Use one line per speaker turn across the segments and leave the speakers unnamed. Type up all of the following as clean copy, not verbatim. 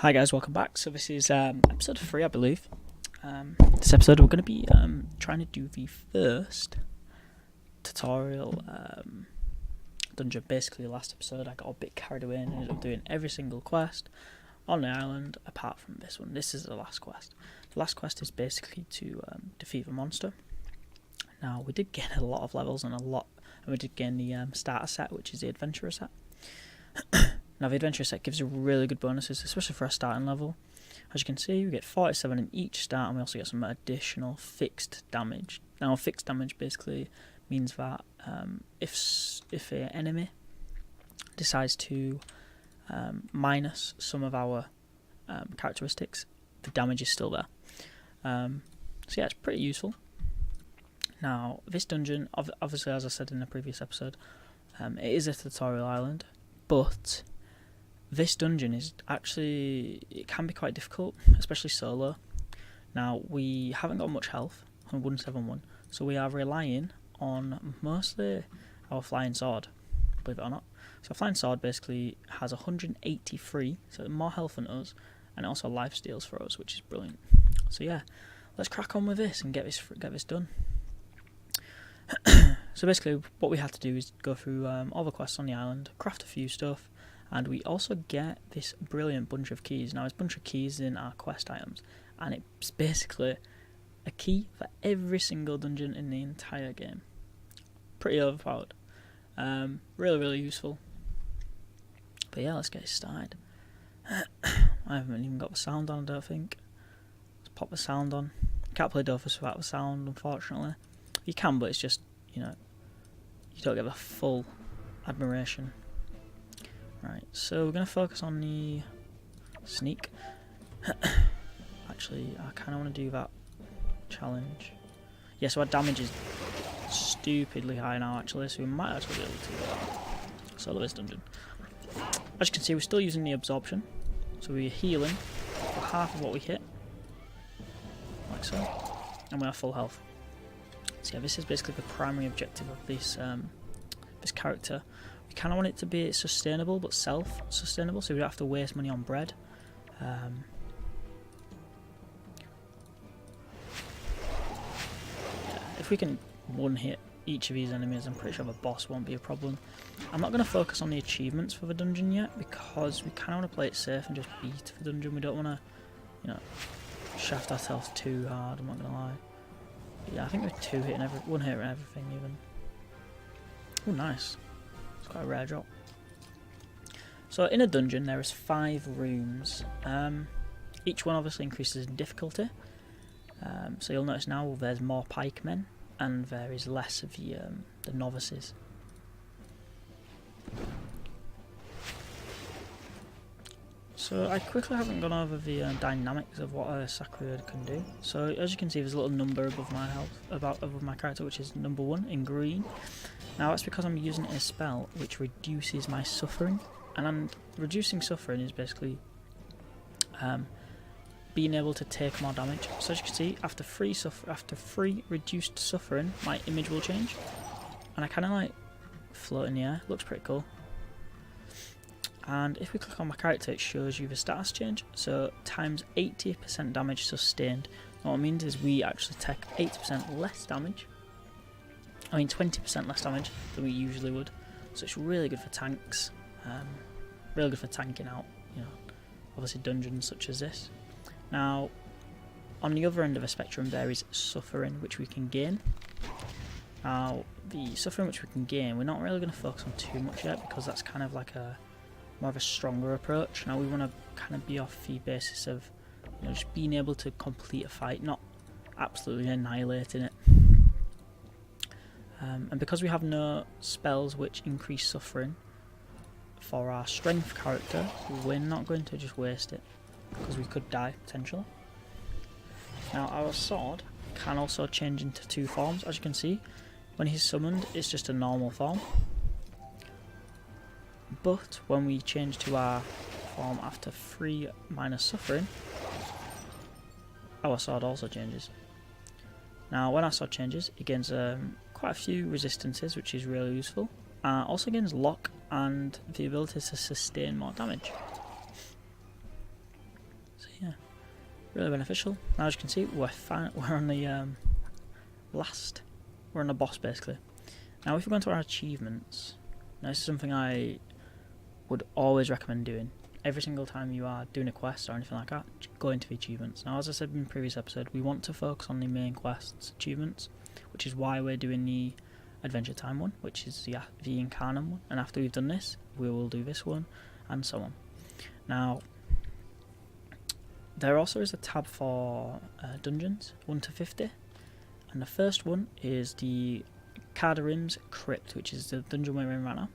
Hi guys, welcome back. So this is episode 3, I believe. This episode we're going to be trying to do the first tutorial dungeon. Basically, last episode I got a bit carried away and ended up doing every single quest on the island apart from this one. This is the last quest. The last quest is basically to defeat a monster. Now, we did gain a lot of levels and we did gain the starter set, which is the adventurer set. Now the adventure set gives you really good bonuses, especially for a starting level. As you can see, we get 47 in each start, and we also get some additional fixed damage. Now fixed damage basically means that if an enemy decides to minus some of our characteristics, the damage is still there. So yeah, it's pretty useful. Now this dungeon, obviously as I said in the previous episode, it is a tutorial island, but this dungeon is actually, it can be quite difficult, especially solo. Now, we haven't got much health on 171, so we are relying on mostly our flying sword, believe it or not. So our flying sword basically has 183, so more health than us, and it also life steals for us, which is brilliant. So yeah, let's crack on with this and get this done. So basically what we had to do is go through all the quests on the island, craft a few stuff, and we also get this brilliant bunch of keys. Now, there's a bunch of keys in our quest items, and it's basically a key for every single dungeon in the entire game. Pretty overpowered. Really useful. But yeah, let's get started. I haven't even got the sound on, I don't think. Let's pop the sound on. Can't play Dofus without the sound, unfortunately. You can, but it's just, you don't get the full admiration. Right, so we're going to focus on the sneak. Actually, I kind of want to do that challenge. Yeah, so our damage is stupidly high now, actually, so we might actually be able to solo this dungeon. As you can see, we're still using the absorption, so we're healing for half of what we hit, like so, and we have full health. So yeah, this is basically the primary objective of this character. We kind of want it to be sustainable, but self-sustainable, so we don't have to waste money on bread. Yeah, if we can one-hit each of these enemies, I'm pretty sure the boss won't be a problem. I'm not going to focus on the achievements for the dungeon yet, because we kind of want to play it safe and just beat the dungeon. We don't want to, shaft ourselves too hard, I'm not going to lie. But yeah, I think we're one hit and everything even. Oh, nice. It's quite a rare drop. So in a dungeon there is 5 rooms. Each one obviously increases in difficulty. So you'll notice now there's more pikemen and there is less of the novices. So I quickly haven't gone over the dynamics of what a Sacrier can do. So as you can see, there's a little number above my health, above my character, which is number 1 in green. Now that's because I'm using a spell which reduces my suffering, and reducing suffering is basically being able to take more damage. So as you can see, after 3 reduced suffering, my image will change, and I kind of like float in the air. Looks pretty cool. And if we click on my character, it shows you the status change. So times 80% damage sustained. Now what it means is we actually take 80% less damage. 20% less damage than we usually would. So it's really good for tanks. Really good for tanking out, obviously dungeons such as this. Now, on the other end of the spectrum, there is suffering, which we can gain. Now, the suffering which we can gain, we're not really going to focus on too much yet, because that's kind of like more of a stronger approach. Now we want to kind of be off the basis of just being able to complete a fight, not absolutely annihilating it. And because we have no spells which increase suffering for our strength character, we're not going to just waste it, because we could die potentially. Now our sword can also change into 2 forms. As you can see, when he's summoned it's just a normal form, but when we change to our form after 3 minus suffering, our sword also changes. Now when our sword changes, it gains quite a few resistances, which is really useful. Also gains lock and the ability to sustain more damage. really beneficial. Now as you can see, we're on the we're on the boss basically. Now if we go into our achievements, now this is something I would always recommend doing. Every single time you are doing a quest or anything like that, go into the achievements. Now as I said in the previous episode, we want to focus on the main quests achievements, which is why we're doing the Adventure Time one, which is the Ankama one, and after we've done this, we will do this one, and so on. Now, there also is a tab for dungeons, 1 to 50, and the first one is the Krypt's Krypt, which is the dungeon we're in right now.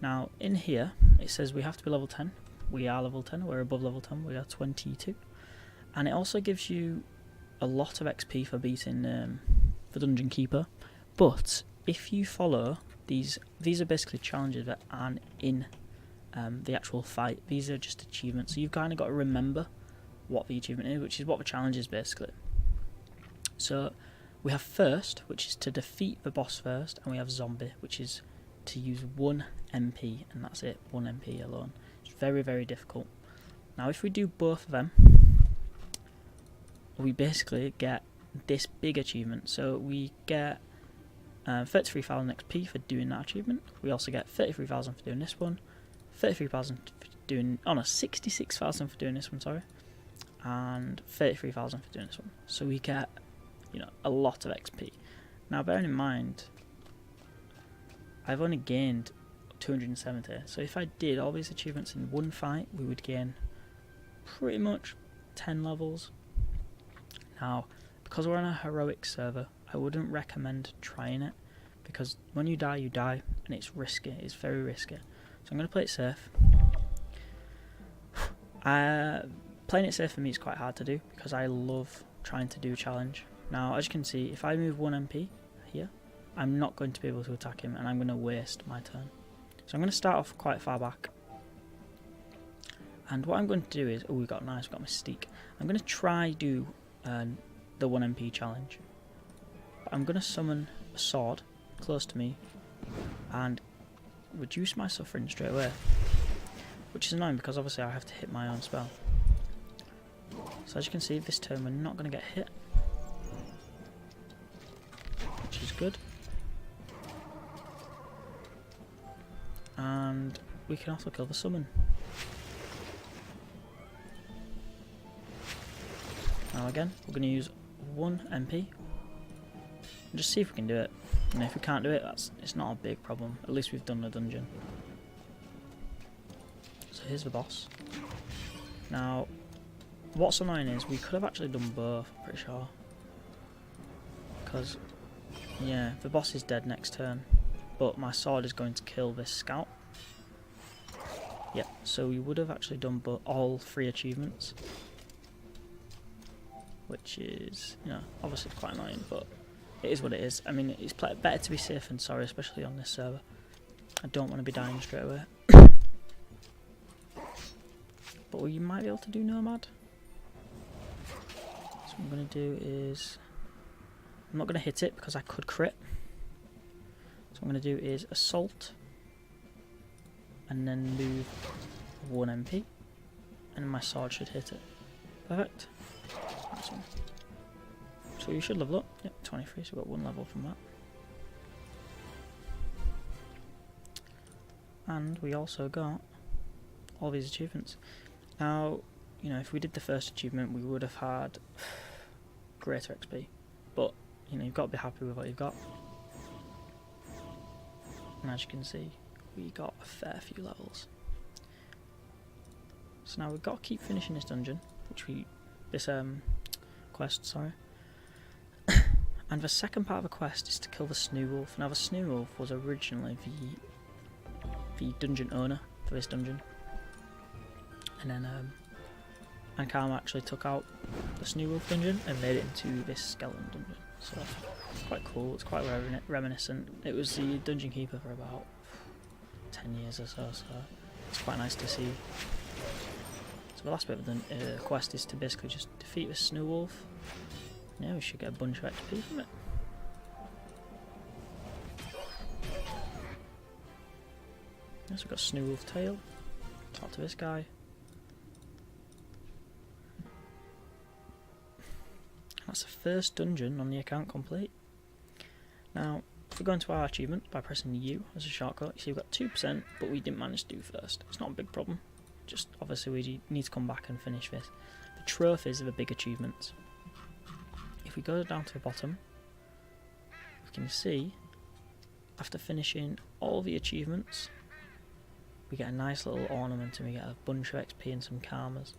Now, in here, it says we have to be level 10. We are level 10, we're above level 10, we are 22. And it also gives you a lot of XP for beating the Dungeon Keeper. But if you follow these are basically challenges that aren't in the actual fight. These are just achievements. So you've kind of got to remember what the achievement is, which is what the challenge is basically. So we have first, which is to defeat the boss first, and we have zombie, which is to use 1 MP, and that's it, 1 MP alone. It's very, very difficult. Now if we do both of them, we basically get this big achievement. So we get 33,000 XP for doing that achievement. We also get 33,000 for doing this one, 33,000 for doing, 66,000 for doing this one, sorry, and 33,000 for doing this one. So we get, a lot of XP. Now bearing in mind, I've only gained 270, so if I did all these achievements in one fight, we would gain pretty much 10 levels. Now, because we're on a heroic server, I wouldn't recommend trying it, because when you die, and it's risky, it's very risky. So I'm going to play it safe. Playing it safe for me is quite hard to do, because I love trying to do a challenge. Now, as you can see, if I move 1 MP here, I'm not going to be able to attack him, and I'm going to waste my turn. So I'm going to start off quite far back. And what I'm going to do is, we've got Mystique. I'm going to try do the 1 MP challenge. But I'm going to summon a sword close to me and reduce my suffering straight away. Which is annoying because obviously I have to hit my own spell. So as you can see, this turn we're not going to get hit. Which is good. And we can also kill the summon. Now again, we're going to use 1 MP. And just see if we can do it. And if we can't do it, it's not a big problem. At least we've done the dungeon. So here's the boss. Now, what's annoying is we could have actually done both, I'm pretty sure. Because, yeah, the boss is dead next turn. But my sword is going to kill this scout. Yeah, so we would have actually done all 3 achievements. Which is, obviously quite annoying, but it is what it is. I mean, it's better to be safe than sorry, especially on this server. I don't want to be dying straight away. But what you might be able to do, Nomad. So what I'm going to do is, I'm not going to hit it because I could crit. So what I'm going to do is assault, and then move 1 MP, and my sword should hit it. Perfect. Nice one. So you should level up. Yep, 23, so we've got 1 level from that. And we also got all these achievements. Now, if we did the first achievement, we would have had greater XP. But, you've got to be happy with what you've got. And as you can see, we got a fair few levels. So now we've got to keep finishing this dungeon, this quest, sorry. And the second part of the quest is to kill the Snoo Wolf. Now the Snoo Wolf was originally the dungeon owner for this dungeon. And then Ankama actually took out the Snoo Wolf dungeon and made it into this skeleton dungeon. So it's quite cool, it's quite reminiscent. It was the Dungeon Keeper for about 10 years or so it's quite nice to see. So the last bit of the quest is to basically just defeat the Snoo Wolf. Yeah, we should get a bunch of XP from it. Yes, we've got Snoo Wolf tail. Talk to this guy. that's the first dungeon on the account complete. Now, if we go into our achievement by pressing U as a shortcut, you see we've got 2%, but we didn't manage to do first. It's not a big problem. Just obviously we need to come back and finish this. The trophies are the big achievements. If we go down to the bottom, we can see after finishing all the achievements, we get a nice little ornament and we get a bunch of XP and some karmas.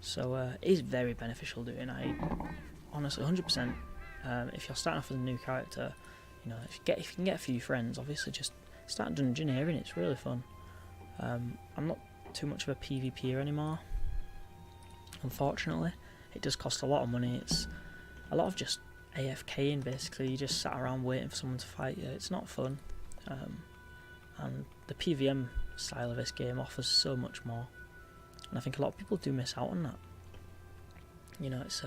So it is very beneficial doing. I honestly 100%. If you're starting off with a new character, you know, if you can get a few friends, obviously just start dungeoneering. It's really fun. I'm not too much of a PvPer anymore, unfortunately. It does cost a lot of money. It's a lot of just AFKing basically. You just sat around waiting for someone to fight you. It's not fun. And the PvM style of this game offers so much more, and I think a lot of people do miss out on that. You know, it's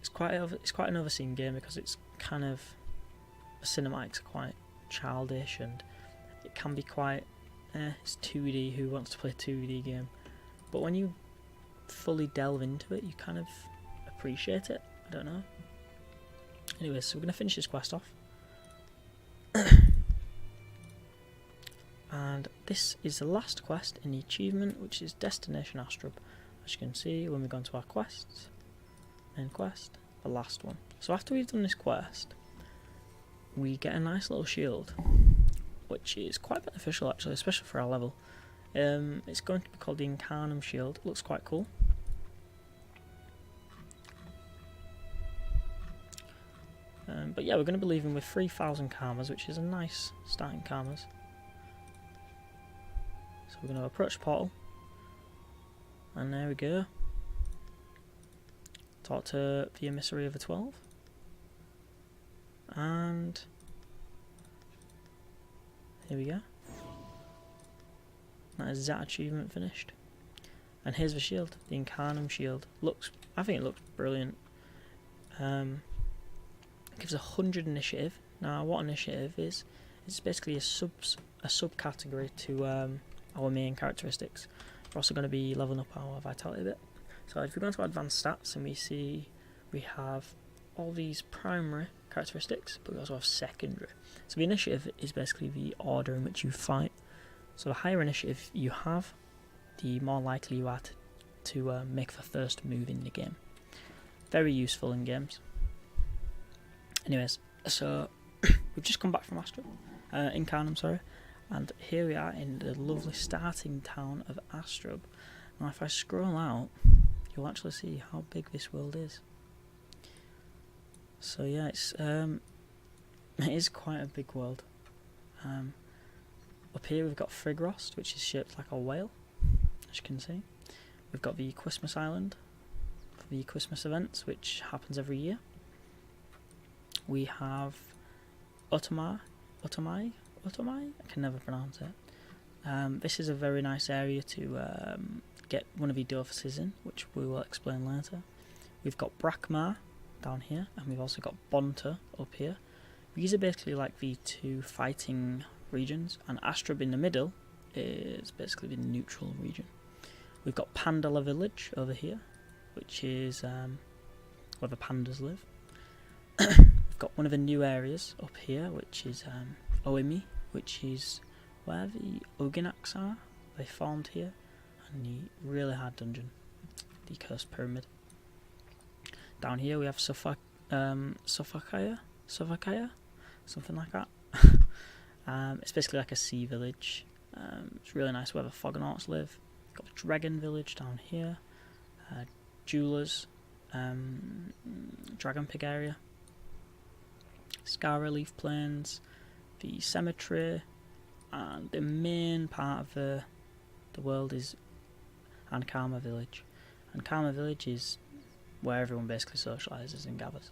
quite an overseen game because it's kind of, the cinematics are quite childish and it can be quite it's 2D. Who wants to play a 2D game? But when you fully delve into it, you kind of appreciate it. I don't know. Anyway, so we're going to finish this quest off. And this is the last quest in the achievement, which is Destination Astrub. As you can see, when we go into our quests, main quest, the last one. So after we've done this quest, we get a nice little shield, which is quite beneficial actually, especially for our level. It's going to be called the Ankama shield. It looks quite cool. But yeah, we're going to be leaving with 3,000 karmas, which is a nice starting karmas. So we're going to approach the portal, and there we go. Talk to the emissary of the 12, and here we go. That is that achievement finished. And here's the shield, the Ankama shield. I think it looks brilliant. It gives 100 initiative. Now, what initiative is? It's basically a subcategory to our main characteristics. We're also going to be leveling up our vitality a bit. So if we go into advanced stats and we see we have all these primary characteristics, but we also have secondary. So the initiative is basically the order in which you fight. So the higher initiative you have, the more likely you are to make the first move in the game. Very useful in games. Anyways, so we've just come back from Ankama, sorry, and here we are in the lovely starting town of Astrub. Now if I scroll out, you'll actually see how big this world is. So yeah, it is quite a big world. Up here we've got Frigrost, which is shaped like a whale, as you can see. We've got the Christmas Island for the Christmas events, which happens every year. We have Otomai, I can never pronounce it. This is a very nice area to get one of the Dofuses in, which we will explain later. We've got Brakmar down here, and we've also got Bonta up here. These are basically like the two fighting regions, and Astrub in the middle is basically the neutral region. We've got Pandala village over here, which is where the pandas live. We've got one of the new areas up here, which is Oimi, which is where the Uginaks are. They formed here, and the really hard dungeon, the Cursed Pyramid. Down here we have Sofakaya, something like that. It's basically like a sea village. It's really nice where the Fogonauts live. We've got the Dragon Village down here, Jewelers, Dragon Pig area, Scar Relief Plains, the cemetery, and the main part of the world is Ankama Village. Ankama Village is where everyone basically socialises and gathers.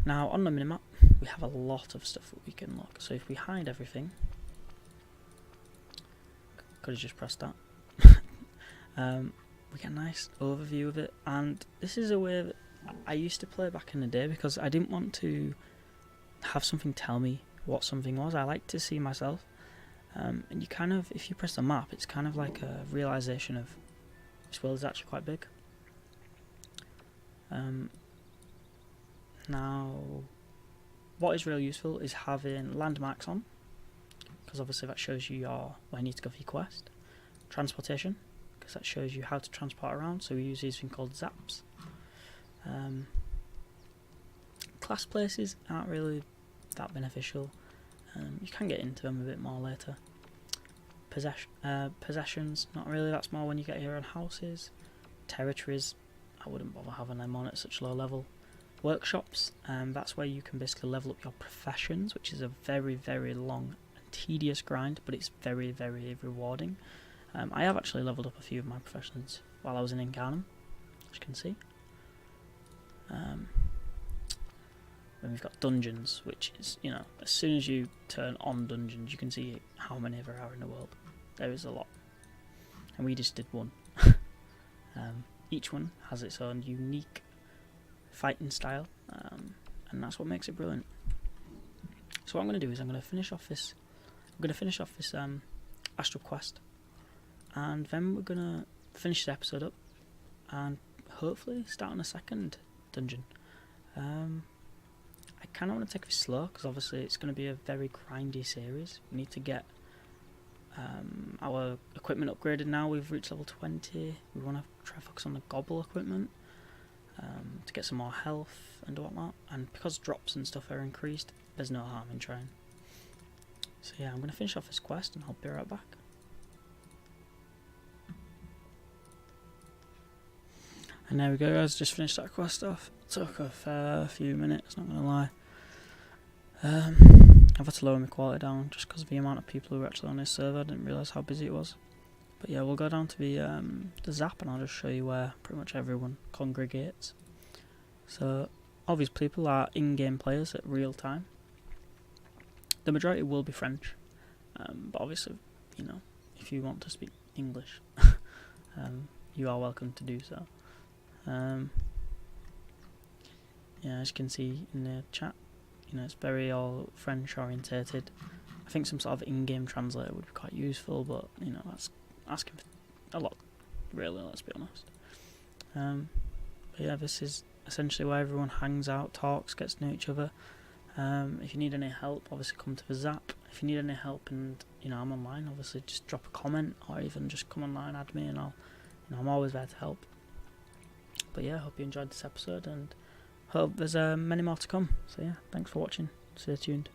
Now on the minimap we have a lot of stuff that we can look. So if we hide everything, could have just pressed that. We get a nice overview of it, and this is a way that I used to play back in the day because I didn't want to have something tell me what something was. I like to see myself, and you kind of, if you press the map, it's kind of like a realisation of this world is actually quite big. Now, what is really useful is having landmarks on, because obviously that shows you where you need to go for your quest. Transportation, because that shows you how to transport around, so we use these things called zaps. Class places aren't really that beneficial. You can get into them a bit more later. Possessions, not really that small when you get here on houses. Territories, I wouldn't bother having them on at such low level. Workshops, that's where you can basically level up your professions, which is a very, very long and tedious grind, but it's very, very rewarding. I have actually leveled up a few of my professions while I was in Ankama, as you can see. Then we've got dungeons, which is, as soon as you turn on dungeons, you can see how many there are in the world. There is a lot. And we just did one. Each one has its own unique fighting style, and that's what makes it brilliant. So what I'm going to do is I'm going to finish off this Astral Quest, and then we're going to finish the episode up and hopefully start on a second dungeon. I kind of want to take it slow because obviously it's going to be a very grindy series. We need to get our equipment upgraded now. We've reached level 20. We want to try to focus on the gobble equipment to get some more health and whatnot. And because drops and stuff are increased, there's no harm in trying. So yeah, I'm going to finish off this quest and I'll be right back. And there we go guys, just finished that quest off. Took a fair few minutes, not gonna lie. I've had to lower my quality down just because of the amount of people who were actually on this server. I didn't realise how busy it was. But yeah, we'll go down to the zap and I'll just show you where pretty much everyone congregates. So all these people are in-game players at real time. The majority will be French, but obviously, if you want to speak English, you are welcome to do so. Yeah, as you can see in the chat, it's very all French orientated. I think some sort of in-game translator would be quite useful, but that's asking for a lot, really, let's be honest. But yeah, this is essentially where everyone hangs out, talks, gets to know each other. If you need any help, obviously come to the Zap. If you need any help and I'm online, obviously just drop a comment or even just come online, add me, and I'm always there to help. But yeah, I hope you enjoyed this episode and hope there's many more to come. So yeah, thanks for watching. Stay tuned.